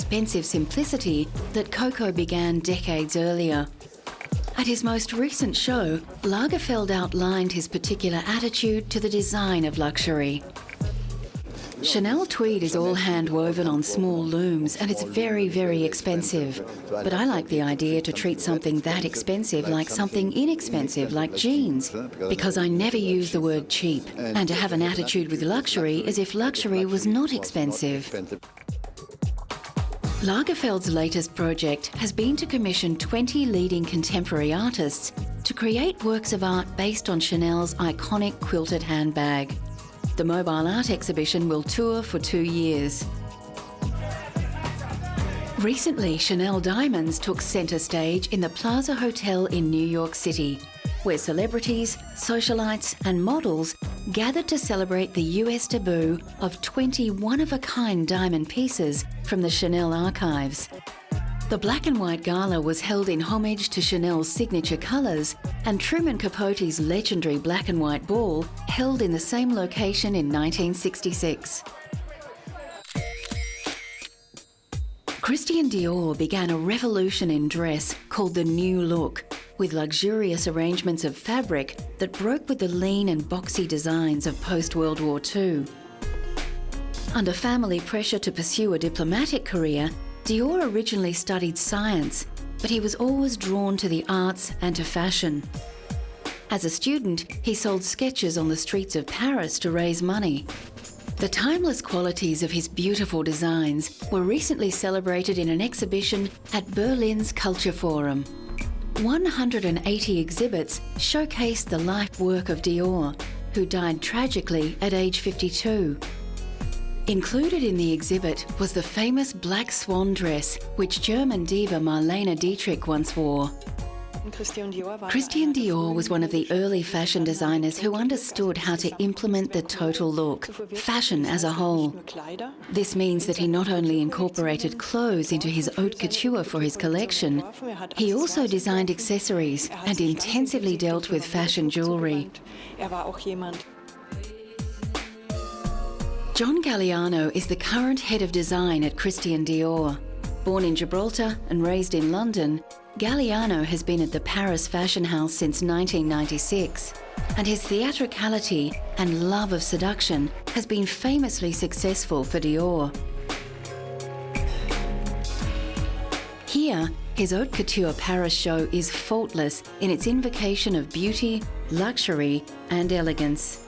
expensive simplicity that Coco began decades earlier. At his most recent show, Lagerfield outlined his particular attitude to the design of luxury. Chanel tweed is all hand-woven on small looms and it's very, very expensive. But I like the idea to treat something that expensive like something inexpensive, like jeans, because I never use the word cheap, and to have an attitude with luxury as if luxury was not expensive. Lagerfeld's latest project has been to commission 20 leading contemporary artists to create works of art based on Chanel's iconic quilted handbag. The mobile art exhibition will tour for 2 years. Recently, Chanel Diamonds took centre stage in the Plaza Hotel in New York City, where celebrities, socialites and models gathered to celebrate the US debut of 20 one-of-a-kind diamond pieces from the Chanel archives. The black and white gala was held in homage to Chanel's signature colours, and Truman Capote's legendary black and white ball held in the same location in 1966. Christian Dior began a revolution in dress called the New Look, with luxurious arrangements of fabric that broke with the lean and boxy designs of post-World War II. Under family pressure to pursue a diplomatic career, Dior originally studied science, but he was always drawn to the arts and to fashion. As a student, he sold sketches on the streets of Paris to raise money. The timeless qualities of his beautiful designs were recently celebrated in an exhibition at Berlin's Culture Forum. 180 exhibits showcased the life work of Dior, who died tragically at age 52. Included in the exhibit was the famous black swan dress, which German diva Marlene Dietrich once wore. Christian Dior was one of the early fashion designers who understood how to implement the total look, fashion as a whole. This means that he not only incorporated clothes into his haute couture for his collection, he also designed accessories and intensively dealt with fashion jewellery. John Galliano is the current head of design at Christian Dior. Born in Gibraltar and raised in London, Galliano has been at the Paris fashion house since 1996, and his theatricality and love of seduction has been famously successful for Dior. Here, his haute couture Paris show is faultless in its invocation of beauty, luxury and elegance.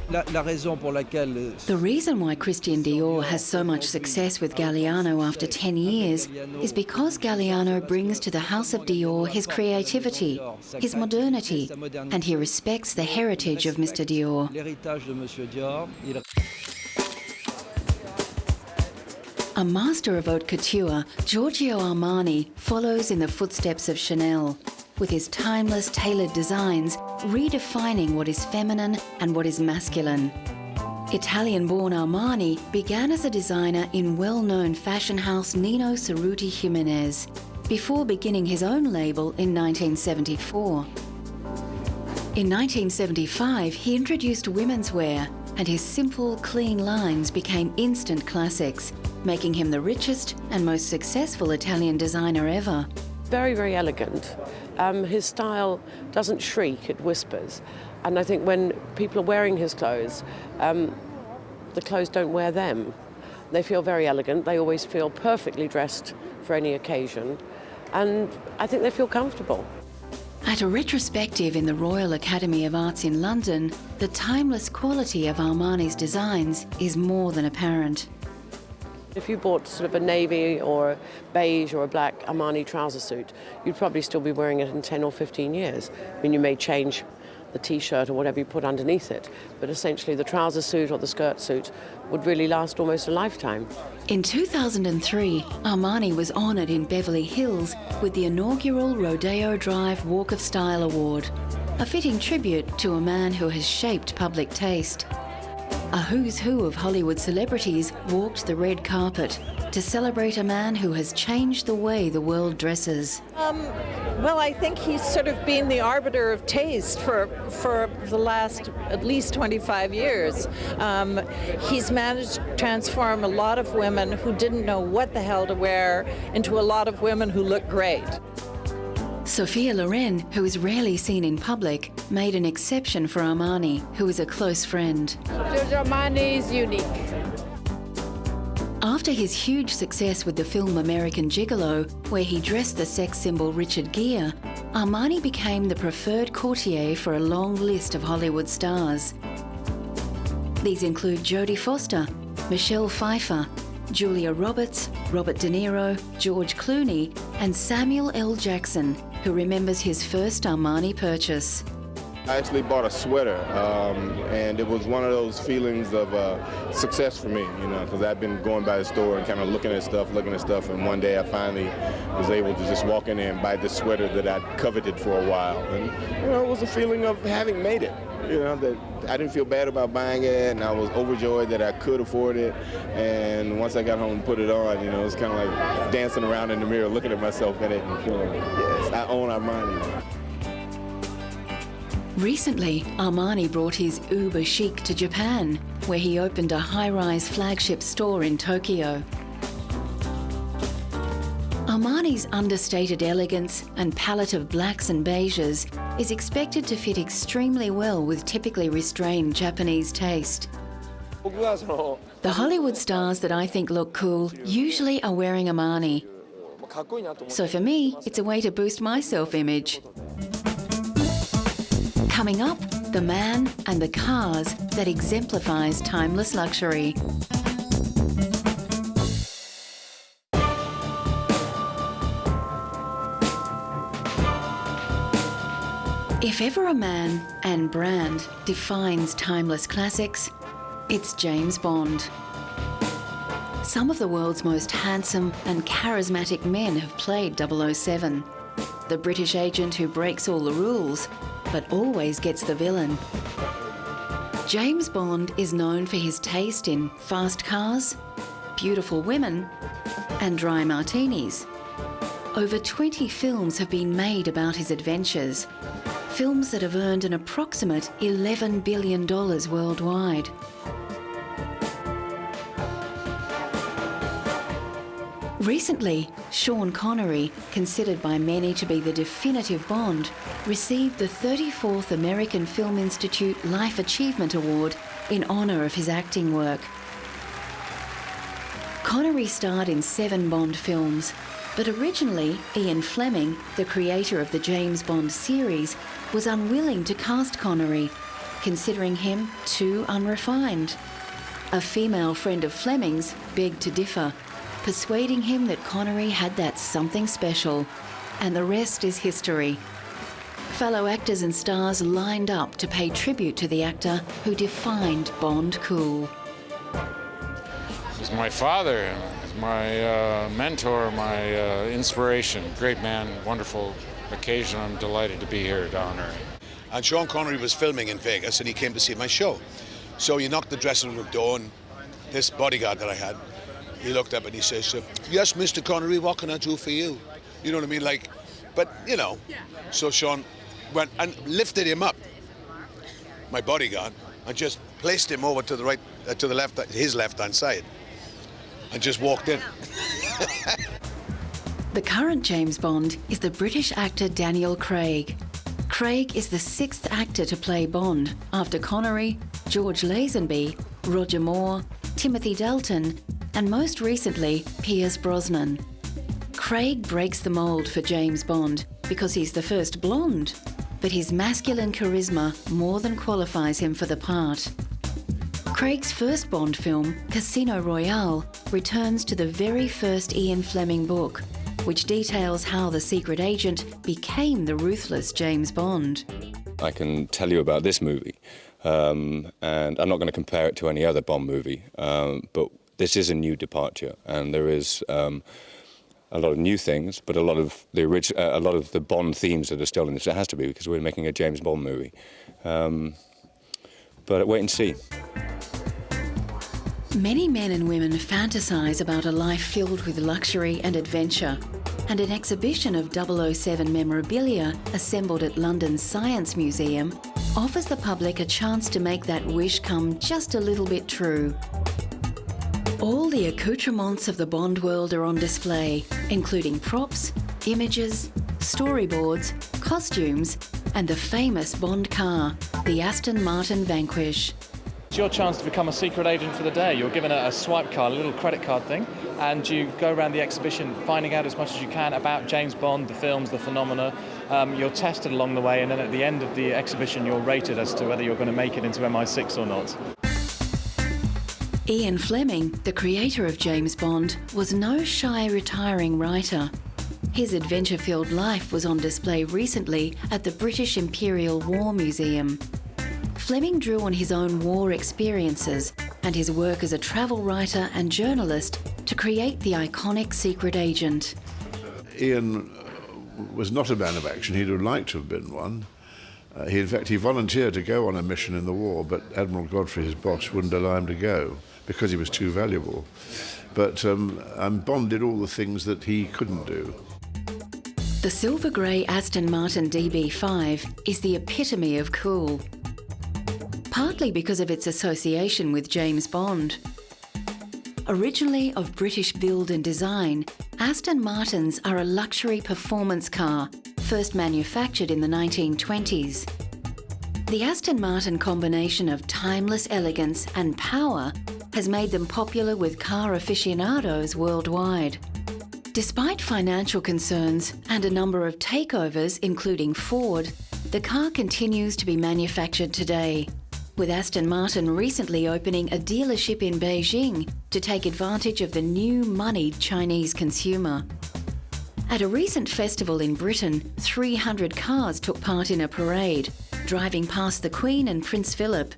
The reason why Christian Dior has so much success with Galliano after 10 years is because Galliano brings to the House of Dior his creativity, his modernity, and he respects the heritage of Mr. Dior. A master of haute couture, Giorgio Armani follows in the footsteps of Chanel, with his timeless tailored designs redefining what is feminine and what is masculine. Italian-born Armani began as a designer in well-known fashion house Nino Cerruti Jimenez, before beginning his own label in 1974. In 1975, he introduced women's wear, and his simple, clean lines became instant classics, making him the richest and most successful Italian designer ever. Very, very elegant. His style doesn't shriek, it whispers. And I think when people are wearing his clothes, the clothes don't wear them. They feel very elegant, they always feel perfectly dressed for any occasion, and I think they feel comfortable. At a retrospective in the Royal Academy of Arts in London, the timeless quality of Armani's designs is more than apparent. If you bought sort of a navy or a beige or a black Armani trouser suit, you'd probably still be wearing it in 10 or 15 years. I mean, you may change the t-shirt or whatever you put underneath it, but essentially the trouser suit or the skirt suit would really last almost a lifetime. In 2003, Armani was honoured in Beverly Hills with the inaugural Rodeo Drive Walk of Style Award, a fitting tribute to a man who has shaped public taste. A who's who of Hollywood celebrities walked the red carpet, to celebrate a man who has changed the way the world dresses. Well, I think he's sort of been the arbiter of taste for the last at least 25 years. He's managed to transform a lot of women who didn't know what the hell to wear into a lot of women who look great. Sophia Loren, who is rarely seen in public, made an exception for Armani, who is a close friend. Giorgio Armani is unique. After his huge success with the film American Gigolo, where he dressed the sex symbol Richard Gere, Armani became the preferred courtier for a long list of Hollywood stars. These include Jodie Foster, Michelle Pfeiffer, Julia Roberts, Robert De Niro, George Clooney, and Samuel L. Jackson, who remembers his first Armani purchase. I actually bought a sweater, and it was one of those feelings of success for me, you know, because I've been going by the store and kind of looking at stuff, and one day I finally was able to just walk in there and buy this sweater that I'd coveted for a while. And, you know, it was a feeling of having made it, you know, that I didn't feel bad about buying it, and I was overjoyed that I could afford it. And once I got home and put it on, you know, it was kind of like dancing around in the mirror, looking at myself in it and feeling, yes, I own Armani. Recently, Armani brought his uber chic to Japan, where he opened a high-rise flagship store in Tokyo. Armani's understated elegance and palette of blacks and beiges is expected to fit extremely well with typically restrained Japanese taste. The Hollywood stars that I think look cool usually are wearing Armani. So for me, it's a way to boost my self-image. Coming up, the man and the cars that exemplifies timeless luxury. If ever a man and brand defines timeless classics, it's James Bond. Some of the world's most handsome and charismatic men have played 007. The British agent who breaks all the rules, but always gets the villain. James Bond is known for his taste in fast cars, beautiful women, and dry martinis. Over 20 films have been made about his adventures, films that have earned an approximate $11 billion worldwide. Recently, Sean Connery, considered by many to be the definitive Bond, received the 34th American Film Institute Life Achievement Award in honour of his acting work. Connery starred in 7 Bond films, but originally Ian Fleming, the creator of the James Bond series, was unwilling to cast Connery, considering him too unrefined. A female friend of Fleming's begged to differ, persuading him that Connery had that something special, and the rest is history. Fellow actors and stars lined up to pay tribute to the actor who defined Bond cool. He's my father, my mentor, my inspiration. Great man, wonderful occasion. I'm delighted to be here to honor him. And Sean Connery was filming in Vegas and he came to see my show. So he knocked the dressing room door and this bodyguard that I had, he looked up and he says, "Yes, Mr. Connery, what can I do for you?" You know what I mean? Like, but, you know. So Sean went and lifted him up, my bodyguard, and just placed him over to the right, to the left, his left-hand side, and just walked in. The current James Bond is the British actor Daniel Craig. Craig is the 6th actor to play Bond, after Connery, George Lazenby, Roger Moore, Timothy Dalton, and most recently, Pierce Brosnan. Craig breaks the mould for James Bond because he's the first blonde, but his masculine charisma more than qualifies him for the part. Craig's first Bond film, Casino Royale, returns to the very first Ian Fleming book, which details how the secret agent became the ruthless James Bond. I can tell you about this movie, and I'm not going to compare it to any other Bond movie, but this is a new departure, and there is a lot of new things, but a lot of the Bond themes that are still in this. It has to be, because we're making a James Bond movie. But wait and see. Many men and women fantasise about a life filled with luxury and adventure, and an exhibition of 007 memorabilia assembled at London's Science Museum offers the public a chance to make that wish come just a little bit true. All the accoutrements of the Bond world are on display, including props, images, storyboards, costumes, and the famous Bond car, the Aston Martin Vanquish. It's your chance to become a secret agent for the day. You're given a swipe card, a little credit card thing, and you go around the exhibition finding out as much as you can about James Bond, the films, the phenomena. You're tested along the way, and then at the end of the exhibition you're rated as to whether you're going to make it into MI6 or not. Ian Fleming, the creator of James Bond, was no shy retiring writer. His adventure-filled life was on display recently at the British Imperial War Museum. Fleming drew on his own war experiences and his work as a travel writer and journalist to create the iconic secret agent. Ian was not a man of action. He'd have liked to have been one. In fact, he volunteered to go on a mission in the war, but Admiral Godfrey, his boss, wouldn't allow him to go because he was too valuable. But Bond did all the things that he couldn't do. The silver grey Aston Martin DB5 is the epitome of cool, partly because of its association with James Bond. Originally of British build and design, Aston Martins are a luxury performance car, first manufactured in the 1920s. The Aston Martin combination of timeless elegance and power has made them popular with car aficionados worldwide. Despite financial concerns and a number of takeovers, including Ford, the car continues to be manufactured today, with Aston Martin recently opening a dealership in Beijing to take advantage of the new moneyed Chinese consumer. At a recent festival in Britain, 300 cars took part in a parade, driving past the Queen and Prince Philip.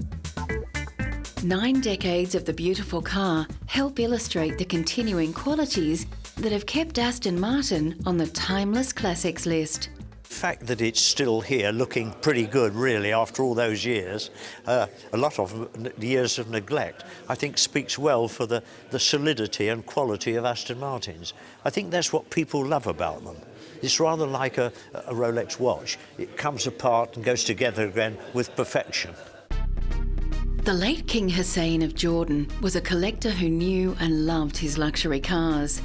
9 decades of the beautiful car help illustrate the continuing qualities that have kept Aston Martin on the timeless classics list. The fact that it's still here looking pretty good really after all those years, a lot of years of neglect, I think speaks well for the solidity and quality of Aston Martins. I think that's what people love about them. It's rather like a Rolex watch. It comes apart and goes together again with perfection. The late King Hussein of Jordan was a collector who knew and loved his luxury cars.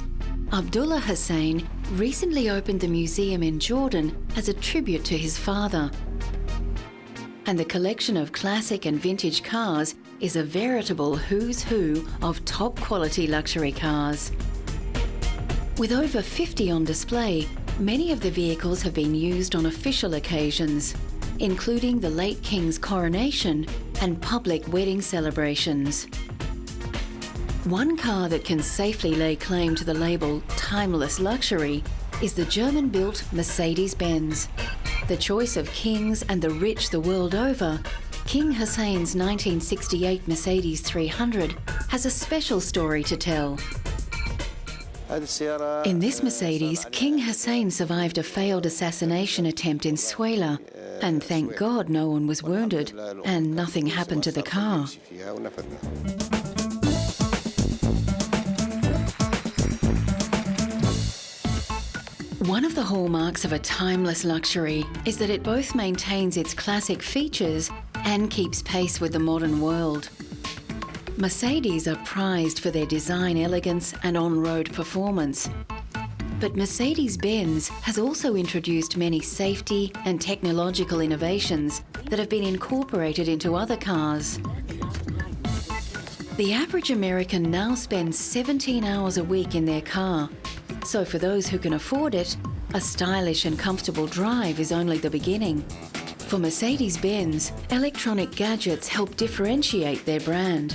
Abdullah Hussein recently opened the museum in Jordan as a tribute to his father. And the collection of classic and vintage cars is a veritable who's who of top quality luxury cars. With over 50 on display, many of the vehicles have been used on official occasions, including the late King's coronation and public wedding celebrations. One car that can safely lay claim to the label timeless luxury is the German-built Mercedes-Benz. The choice of kings and the rich the world over, King Hussein's 1968 Mercedes 300 has a special story to tell. In this Mercedes, King Hussein survived a failed assassination attempt in Suela, and thank God no one was wounded and nothing happened to the car. One of the hallmarks of a timeless luxury is that it both maintains its classic features and keeps pace with the modern world. Mercedes are prized for their design elegance and on-road performance. But Mercedes-Benz has also introduced many safety and technological innovations that have been incorporated into other cars. The average American now spends 17 hours a week in their car. So for those who can afford it, a stylish and comfortable drive is only the beginning. For Mercedes-Benz, electronic gadgets help differentiate their brand.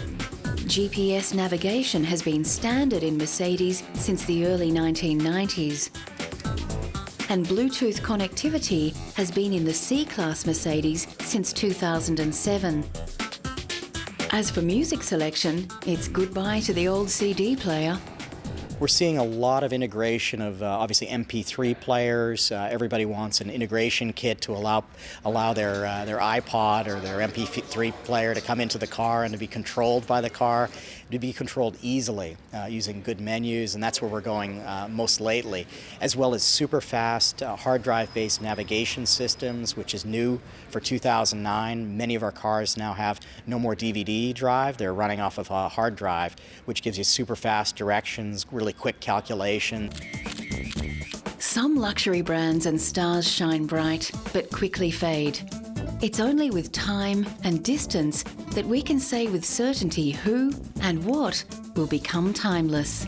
GPS navigation has been standard in Mercedes since the early 1990s. And Bluetooth connectivity has been in the C-Class Mercedes since 2007. As for music selection, it's goodbye to the old CD player. We're seeing a lot of integration of obviously MP3 players. Everybody wants an integration kit to allow their iPod or their MP3 player to come into the car and to be controlled by the car, to be controlled easily using good menus, and that's where we're going most lately, as well as super fast hard drive-based navigation systems, which is new for 2009. Many of our cars now have no more DVD drive. They're running off of a hard drive, which gives you super fast directions, really quick calculation. Some luxury brands and stars shine bright, but quickly fade. It's only with time and distance that we can say with certainty who and what will become timeless.